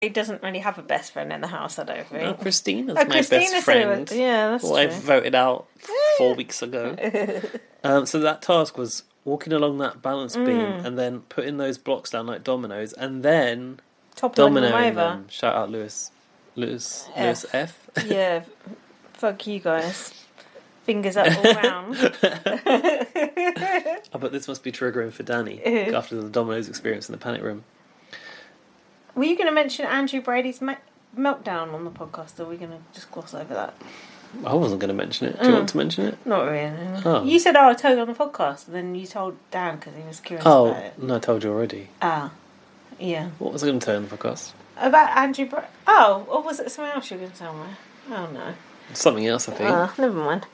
He doesn't really have a best friend in the house, I don't think. Oh, Christina's my best friend. Yeah, that's who true. I voted out 4 weeks ago. So that task was walking along that balance beam and then putting those blocks down like dominoes and then dominoing them. Shout out Lewis F. Yeah, fuck you guys. Fingers up all round. Oh, but this must be triggering for Danny after the dominoes experience in the panic room. Were you going to mention Andrew Brady's meltdown on the podcast, or were we going to just gloss over that? I wasn't going to mention it. Do you want to mention it? Not really. Oh. You said, I told you on the podcast, and then you told Dan because he was curious about it. No, I told you already. Ah, yeah. What was I going to tell you on the podcast? About Andrew Brady. Oh, or was it something else you were going to tell me? Oh, no. Something else, I think. Never mind.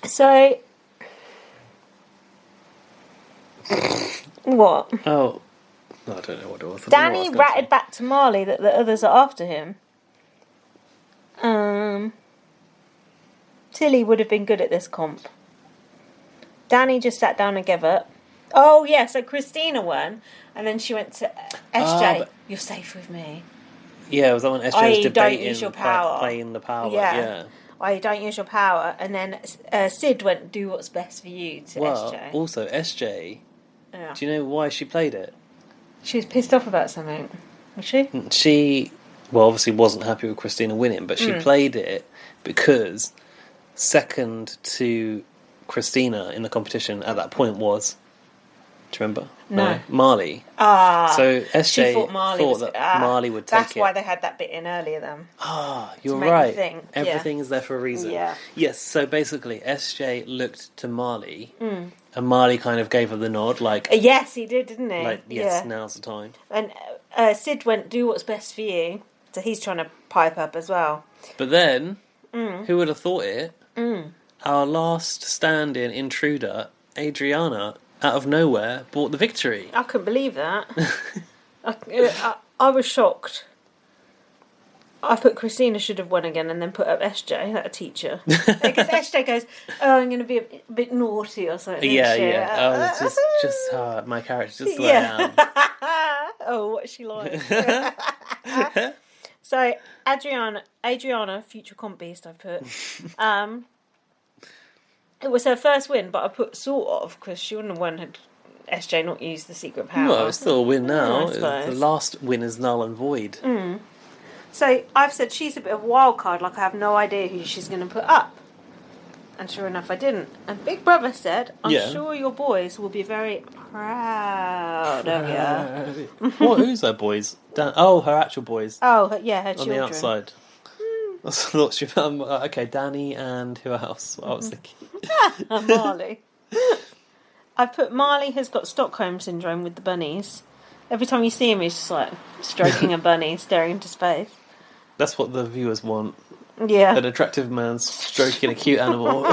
So... What? Oh... I don't know what it was. Danny ratted back to Marley that the others are after him. Tilly would have been good at this comp. Danny just sat down and gave up. Oh, yeah, so Christina won, and then she went to SJ. You're safe with me. Yeah, it was that when SJ was debating don't use your power. Playing the power. Yeah. I don't use your power. And then Sid went, do what's best for you to SJ. Also, SJ, do you know why she played it? She was pissed off about something, was she? She, obviously wasn't happy with Christina winning, but she played it because second to Christina in the competition at that point was... Do you remember? No. Marley. So SJ thought Marley would take it. That's why they had that bit in earlier then. You're right. Everything is there for a reason. Yeah. Yes, so basically SJ looked to Marley and Marley kind of gave her the nod like... yes, he did, didn't he? Like, yes, now's the time. And Sid went, do what's best for you. So he's trying to pipe up as well. But then, who would have thought it? Our last stand-in intruder, Adriana... out of nowhere, bought the victory. I couldn't believe that. I was shocked. I put Christina should have won again and then put up SJ, that teacher. Because SJ goes, I'm going to be a bit naughty or something. Yeah. Oh, it's just my character, just the way I am. Oh, what's she like? So, Adriana, future comp beast, I put. It was her first win, but I put sort of, because she wouldn't have won had SJ not used the secret power. Well, it's still a win now. The last win is null and void. So I've said she's a bit of a wild card, like I have no idea who she's going to put up. And sure enough, I didn't. And Big Brother said, I'm sure your boys will be very proud of you. Who's her boys? Her actual boys. Oh, yeah, her children. On the outside. I thought she found... Okay, Danny and who else? I was thinking. Marley. I've put Marley has got Stockholm Syndrome with the bunnies. Every time you see him, he's just like stroking a bunny, staring into space. That's what the viewers want. Yeah. An attractive man stroking a cute animal.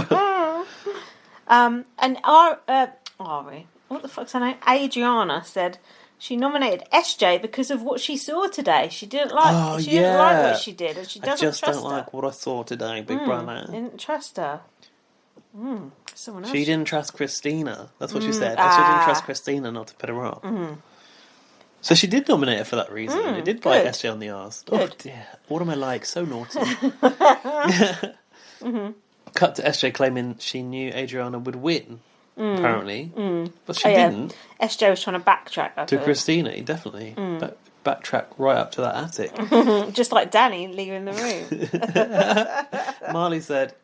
And Ari, what the fuck's her name? Adriana said... She nominated SJ because of what she saw today. She didn't like. Didn't like what she did, and she doesn't trust her. I just don't like what I saw today, Big Brother. Didn't trust her. Someone else. She didn't trust Christina. That's what she said. She didn't trust Christina not to put her up. So she did nominate her for that reason. It did bite SJ on the arse. Good. Oh dear, what am I like? So naughty. Cut to SJ claiming she knew Adriana would win. Apparently, but she didn't. SJ was trying to backtrack to Christina, definitely backtrack right up to that attic, just like Danny leaving the room. Marley said,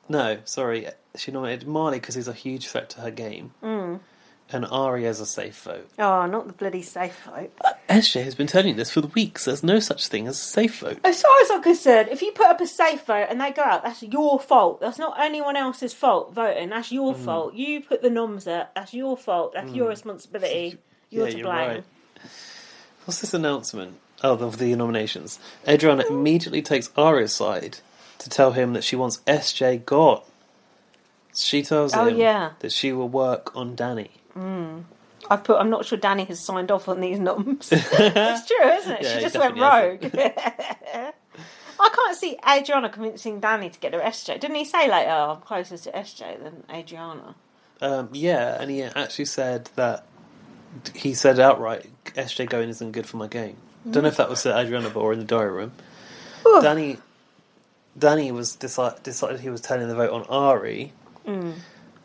"No, sorry." She nominated Marley because he's a huge threat to her game, and Ari as a safe vote. Oh, not the bloody safe vote. SJ has been telling you this for weeks. There's no such thing as a safe vote. As far as I'm concerned, if you put up a safe vote and they go out, that's your fault. That's not anyone else's fault voting. That's your fault. You put the noms up. That's your fault. That's your responsibility. You're to blame. Right. What's this announcement? Of the nominations. Adriana immediately takes Ari's side to tell him that she wants SJ gone. She tells him that she will work on Danny. I'm not sure Danny has signed off on these noms. It's true, isn't it? Yeah, she just went rogue. I can't see Adriana convincing Danny to get her SJ. Didn't he say later, I'm closer to SJ than Adriana? Yeah, and he actually said that, he said outright, SJ going isn't good for my game. Don't know if that was at Adriana or in the diary room. Ooh. Danny was decided he was turning the vote on Ari, and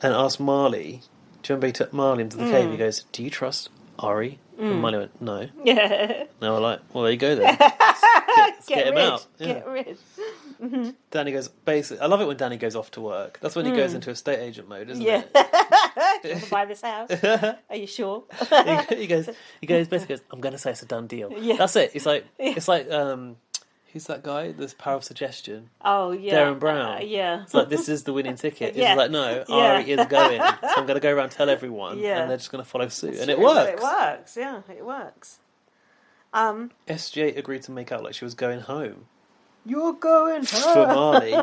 asked Marley. Do you remember he took Marley into the cave? He goes, "Do you trust Ari?" And Marley went, "No." Yeah. Now we're like, "Well, there you go then. Let's get him out." Yeah. Get rid. Danny goes, basically, I love it when Danny goes off to work. That's when he goes into estate agent mode, isn't it? Do you want to buy this house? Are you sure? he basically goes, "I'm going to say it's a done deal." Yeah. That's it. It's like who's that guy? This Power of Suggestion. Oh, yeah. Darren Brown. Yeah. It's like, this is the winning ticket. Yeah. It's like, no, Ari is going. So I'm going to go around and tell everyone. Yeah. And they're just going to follow suit. And it works. It works, yeah. It works. SJ agreed to make out like she was going home. You're going home. For Marley.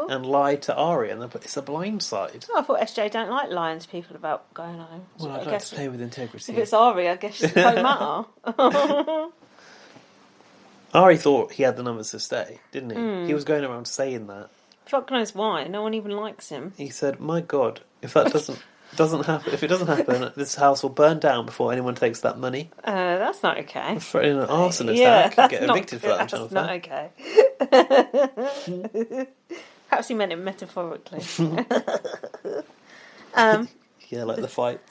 And lied to Ari. And it's a blind side. Oh, I thought SJ don't like lying to people about going home. Well, I'd like to play with integrity. If it's Ari, I guess it won't matter. Ari thought he had the numbers to stay, didn't he? He was going around saying that. Fuck knows why. No one even likes him. He said, "My God, if that doesn't happen, if it doesn't happen, this house will burn down before anyone takes that money." That's not okay. Threatening an arson attack, get evicted for that. That's not okay. Perhaps he meant it metaphorically. Yeah, like the fight.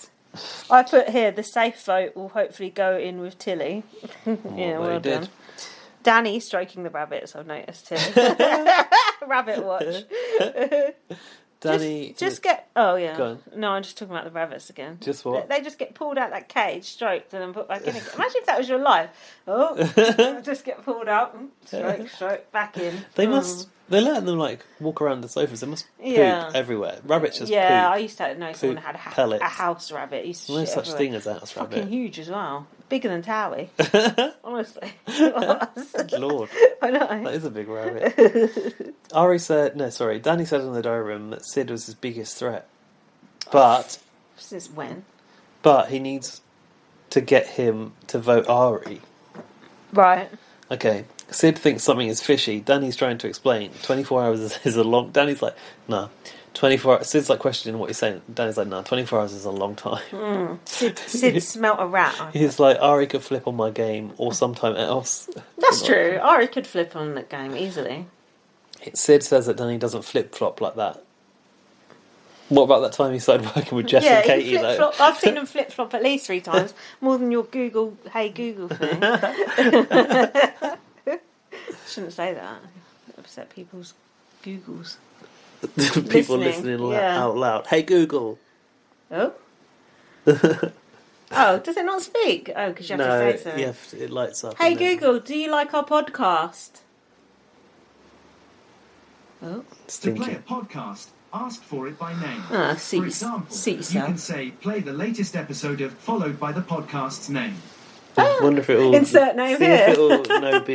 I put here the safe vote will hopefully go in with Tilly. Well done. Danny stroking the rabbits, I've noticed too. Rabbit watch. Danny... Just get... Oh, yeah. Go on. No, I'm just talking about the rabbits again. Just what? They just get pulled out that cage, stroked, and then put back in again. Imagine if that was your life. Oh, just get pulled out, stroke, back in. They're letting them, like, walk around the sofas. They must poop everywhere. Rabbits just poop. Yeah, I used to know someone Poop had a pellets. house rabbit. Used to No shit such everywhere. thing as a house rabbit. Fucking huge as well. Bigger than Towie. Honestly. Lord. I know. That is a big rabbit. Danny said in the diary room that Sid was his biggest threat. But... Since when? But he needs to get him to vote Ari. Right. Okay. Sid thinks something is fishy. Danny's trying to explain. 24 hours is a long... Danny's like, nah. 24 hours... Sid's like questioning what he's saying. Danny's like, nah, 24 hours is a long time. Sid smelt a rat. He's like, Ari could flip on my game or sometime else. That's true. Ari could flip on that game easily. Sid says that Danny doesn't flip-flop like that. What about that time he started working with Jess and Katie, though? I've seen him flip-flop at least 3 times. More than your Hey Google thing. Shouldn't say that. Upset people's Googles. People listening out loud. Hey Google. Oh. Oh, does it not speak? Oh, because you have to say something. Yeah, it lights up. Hey Google, do you like our podcast? Oh. To play a podcast, ask for it by name. For example, you can say, play the latest episode of followed by the podcast's name. I wonder if it will... Insert name see here. If it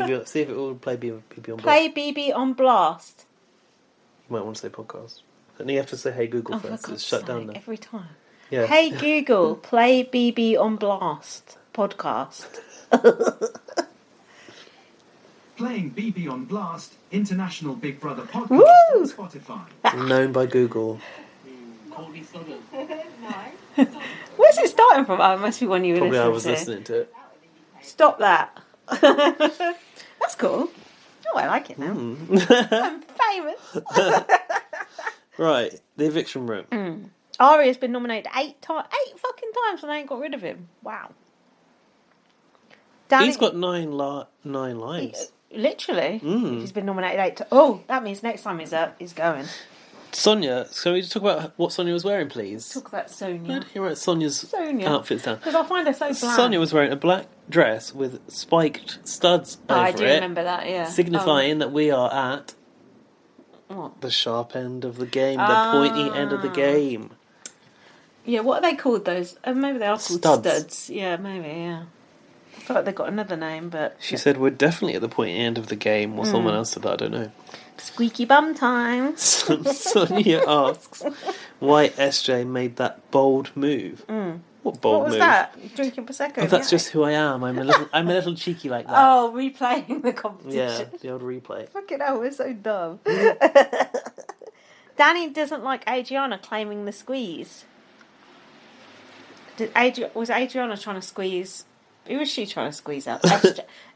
will, see if it will play BB on Blast. Play BB on Blast. You might want to say podcast. And you have to say Hey Google first. It's shut down now. Every time. Yeah. Hey Google, play BB on Blast podcast. Playing BB on Blast, International Big Brother podcast on Spotify. Known by Google. Where's it starting from? Oh, it must be one you were Probably listening I was listening to it. Stop that. That's cool. Oh, I like it now. I'm famous. Right, the eviction room. Ari has been nominated 8 fucking times and they ain't got rid of him. Wow. Danny, He's got 9 lives. Literally. He's been nominated 8 times. Oh, that means next time he's up, he's going. Sonia, so we just talk about what Sonia was wearing, please. Talk about Sonia. Where did you write Sonia's outfits down? Because I find her so bland. Sonia was wearing a black dress with spiked studs over it. I do remember that, yeah. Signifying that we are at the sharp end of the game, the pointy end of the game. Yeah, what are they called, those? Maybe they are called studs. Yeah, maybe, yeah. I feel like they've got another name, but... She said we're definitely at the pointy end of the game, or someone else said that, I don't know. Squeaky bum time. Sonia asks why SJ made that bold move. What bold move? What was that? Drinking Prosecco? Oh, that's just who I am. I'm a little cheeky like that. Oh, replaying the competition. Yeah, the old replay. Fucking hell, we're so dumb. Danny doesn't like Adriana claiming the squeeze. Was Adriana trying to squeeze Who was she trying to squeeze out?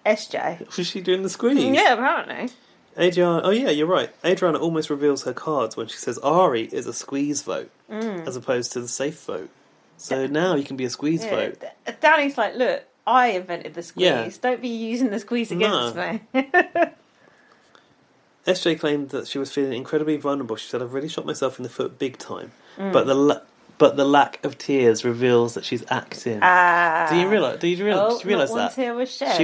SJ. Was she doing the squeeze? Yeah, apparently. Adriana, oh yeah, you're right. Adriana almost reveals her cards when she says Ari is a squeeze vote as opposed to the safe vote. So now you can be a squeeze vote. Danny's like, look, I invented the squeeze. Yeah. Don't be using the squeeze against me. SJ claimed that she was feeling incredibly vulnerable. She said, I've really shot myself in the foot big time. But the lack of tears reveals that she's acting. Do you realise that? One tear was shed.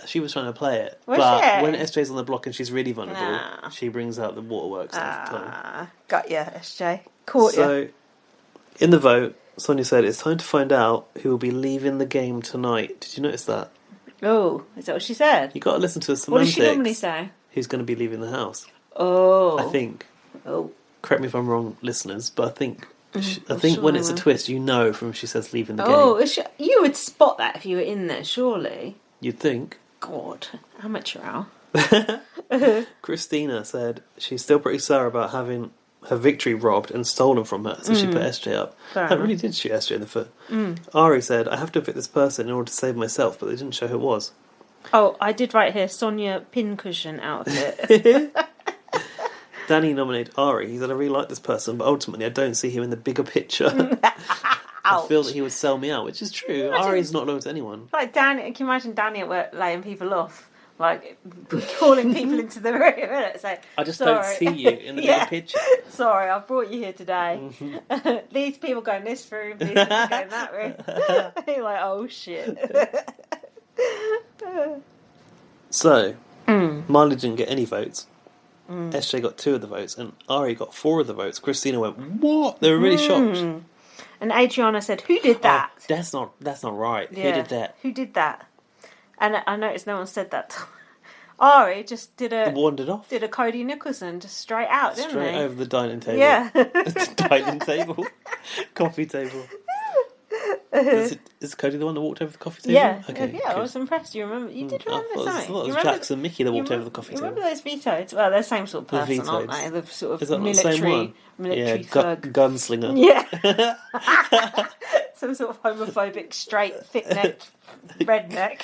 She was trying to play it. Was but she? when SJ's on the block and she's really vulnerable, she brings out the waterworks stuff at the time. Got ya, SJ. Caught ya. So, in the vote, Sonia said, it's time to find out who will be leaving the game tonight. Did you notice that? Oh, is that what she said? You got to listen to the semantics. What does she normally say? Who's going to be leaving the house? Oh. I think. Oh. Correct me if I'm wrong, listeners, but I think when it's a twist, you know from she says leaving the game. Oh, you would spot that if you were in there, surely. You'd think. God, amateur hour. Christina said she's still pretty sour about having her victory robbed and stolen from her, so she put SJ up. That really did shoot SJ in the foot. Ari said, I have to evict this person in order to save myself, but they didn't show who it was. Oh, I did write here, Sonia pincushion outfit. Danny nominated Ari. He said, I really like this person, but ultimately I don't see him in the bigger picture. I feel that he would sell me out, which is true. Ari's not loyal to anyone. Like Danny, can you imagine Danny at work laying people off? Like, calling people into the room. Say, I just don't see you in the bigger picture. Sorry, I've brought you here today. These people go in this room, these people go in that room. You're like, oh shit. So, Marley didn't get any votes. SJ got 2 of the votes, and Ari got 4 of the votes. Christina went, what? They were really shocked. And Adriana said, who did that? Oh, that's not right. Yeah. Who did that? Who did that? And I noticed no one said that. Ari just wandered off. Did a Cody Nicholson just straight out, didn't he? Straight over the dining table. Yeah. Dining table. Coffee table. Is Cody the one that walked over the coffee table? Yeah. Okay, yeah, I was impressed. You remember? You did remember something. I thought it was Jax and Mickey that walked over the coffee table. Remember those vetoes? Well, they're the same sort of person, aren't they? The sort of is that military, the same one? Military thug. Gunslinger. Yeah. Some sort of homophobic, straight, thick-necked redneck.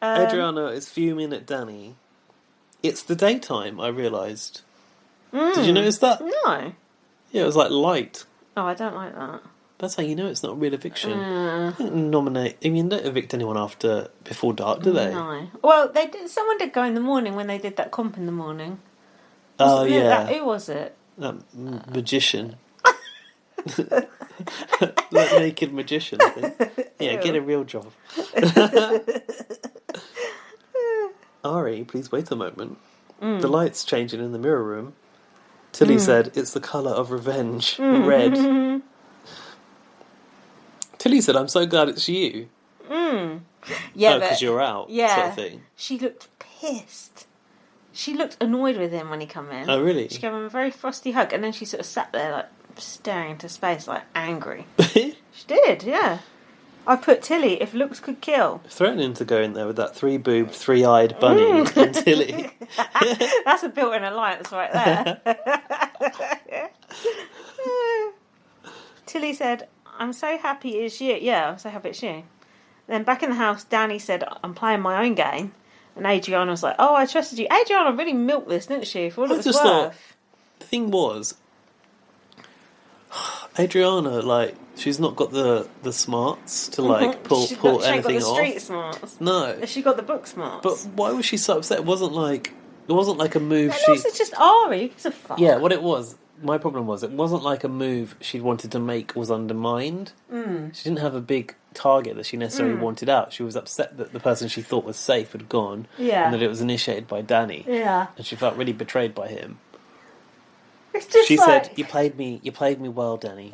Adriana is fuming at Danny. It's the daytime, I realised. Did you notice that? No. Yeah, it was like light. Oh, I don't like that. That's how you know it's not a real eviction. Don't evict anyone before dark, do they? No. Well, they did. Someone did go in the morning when they did that comp in the morning. Oh, yeah. Who was it? That magician. That naked magician, I think. Yeah, get a real job. Ari, please wait a moment. The light's changing in the mirror room. Tilly said, it's the colour of revenge. Red. Tilly said, I'm so glad it's you. Yeah, because you're out, yeah, sort of thing. She looked pissed. She looked annoyed with him when he came in. Oh, really? She gave him a very frosty hug, and then she sort of sat there, like, staring into space, like, angry. She did, yeah. I put Tilly, if looks could kill. Threatening to go in there with that 3-boobed, 3-eyed bunny and Tilly. That's a built-in alliance right there. Tilly said, I'm so happy it's you. Yeah, I'm so happy it's you. Then back in the house, Danny said, I'm playing my own game. And Adriana was like, oh, I trusted you. Adriana really milked this, didn't she? For all it was worth. Thought, the thing was, Adriana, like, she's not got the smarts to, like, pull anything off. She ain't got the street smarts. No. She got the book smarts. But why was she so upset? It wasn't like a move she... It's just Ari. It's a fuck. Yeah, what it was, my problem was, it wasn't like a move she wanted to make was undermined. She didn't have a big target that she necessarily wanted out. She was upset that the person she thought was safe had gone. Yeah. And that it was initiated by Danny. Yeah. And she felt really betrayed by him. It's just she said, you played me well, Danny.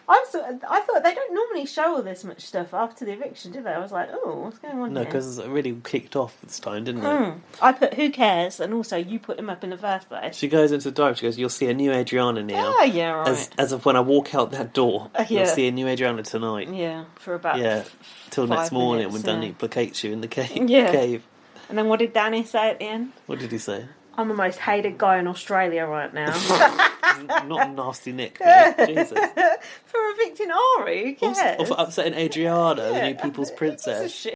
I thought they don't normally show all this much stuff after the eviction, do they? I was like, oh, what's going on here? No, because it really kicked off this time, didn't it? I put, who cares? And also, you put him up in the first place. She goes into the diary, she goes, you'll see a new Adriana now. Oh, yeah, right. As of when I walk out that door, you'll see a new Adriana tonight. Yeah, for about till next morning minutes, when Danny placates you in the cave. And then what did Danny say at the end? What did he say? I'm the most hated guy in Australia right now. not nasty Nick, mate. Jesus. For evicting Ari, who cares? Or for upsetting Adriana, the new People's Princess.